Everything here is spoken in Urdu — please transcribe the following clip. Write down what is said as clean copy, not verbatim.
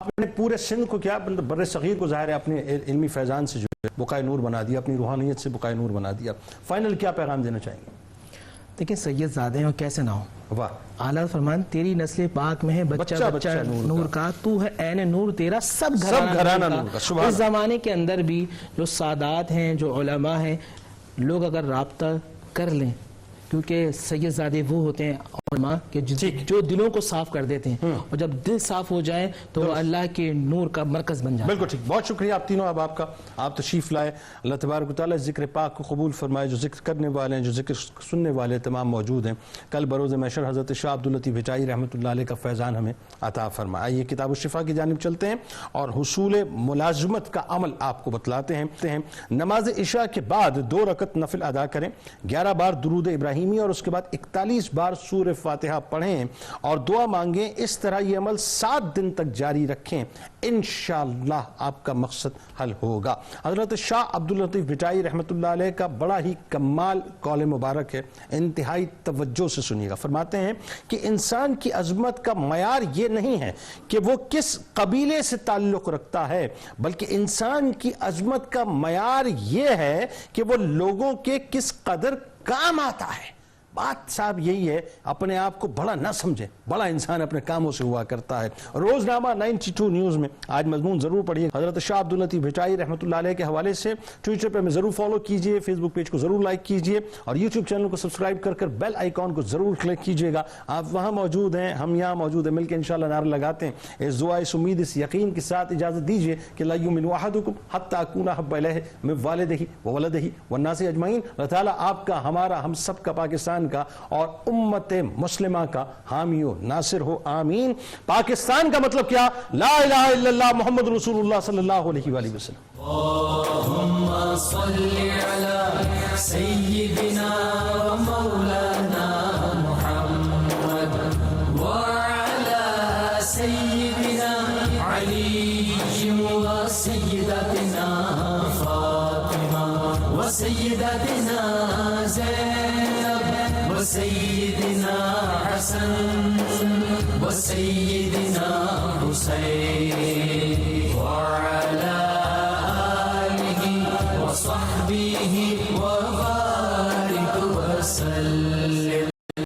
آپ نے پورے سندھ کو کیا بر صغیر کو ظاہر ہے اپنے علمی فیضان سے جو ہے بقائے نور بنا دیا، اپنی روحانیت سے بقائے نور بنا دیا. فائنل کیا پیغام دینا چاہیں گے؟ دیکھیں سید زادے ہیں اور کیسے نہ ہو. واہ. اعلیٰ فرمان تیری نسل پاک میں ہے بچہ بچہ نور کا، تو ہے عین نور تیرا سب گھرانہ نور کا. اس زمانے کے اندر بھی جو سادات ہیں، جو علماء ہیں، لوگ اگر رابطہ کر لیں، کیونکہ سید زادے وہ ہوتے ہیں علماء کہ جو دلوں کو صاف کر دیتے ہیں، اور جب دل صاف ہو جائیں تو وہ اللہ کے نور کا مرکز بن جائے. بالکل ٹھیک. بہت شکریہ آپ تینوں. اب آپ کا آپ تشریف لائے. اللہ تبارک و تعالیٰ ذکر پاک کو قبول فرمائے. جو ذکر کرنے والے ہیں، جو ذکر سننے والے تمام موجود ہیں. کل بروز محشر حضرت شاہ عبداللطیف بھٹائی رحمۃ اللہ علیہ کا فیضان ہمیں عطا فرمائے. آئیے کتاب الشفا کی جانب چلتے ہیں اور حصول ملازمت کا عمل آپ کو بتلاتے ہیں. نماز عشاء کے بعد 2 رکعت نفل ادا کریں، 11 بار درود ابراہیمی اور اس کے بعد 41 بار سورہ فاتحہ پڑھیں اور دعا مانگیں. اس طرح یہ عمل 7 دن تک جاری رکھیں، انشاءاللہ آپ کا مقصد حل ہوگا. حضرت شاہ عبداللطیف بھٹائی رحمۃ اللہ علیہ کا بڑا ہی کمال قول مبارک ہے، انتہائی توجہ سے سنیے گا. فرماتے ہیں کہ انسان کی عظمت کا معیار یہ نہیں ہے کہ وہ کس قبیلے سے تعلق رکھتا ہے، بلکہ انسان کی عظمت کا معیار یہ ہے کہ وہ لوگوں کے کس قدر کام آتا ہے. بات صاحب یہی ہے، اپنے آپ کو بڑا نہ سمجھیں، بڑا انسان اپنے کاموں سے ہوا کرتا ہے. روزنامہ 92 نیوز میں آج مضمون ضرور پڑھیے. حضرت شاہ عبداللطیف بھٹائی رحمۃ اللہ علیہ کے حوالے سے. ٹویٹر پہ ہمیں ضرور فالو کیجئے، فیس بک پیج کو ضرور لائک کیجئے اور یوٹیوب چینل کو سبسکرائب کر بیل آئیکن کو ضرور کلک کیجئے گا. آپ وہاں موجود ہیں، ہم یہاں موجود ہیں، مل کے انشاءاللہ نعرہ لگاتے ہیں. اس دعا، اس امید، اس یقین کے ساتھ اجازت دیجئے کہ لا یؤمن احدکم حتی اکون احب الیہ من والدہ وولدہ والناس اجمعین. اللہ تعالیٰ آپ کا، ہمارا، ہم سب کا، پاکستان کا اور امت مسلمہ کا حامی و ناصر ہو. آمین. پاکستان کا مطلب کیا؟ لا الہ الا اللہ محمد رسول اللہ صلی اللہ علیہ وآلہ وسلم. اللہم صلی علی سیدنا و مولانا محمد وعلی سیدنا علی و سیدتنا فاطمہ و سیدتنا زینب و سیدنا حسن و سیدنا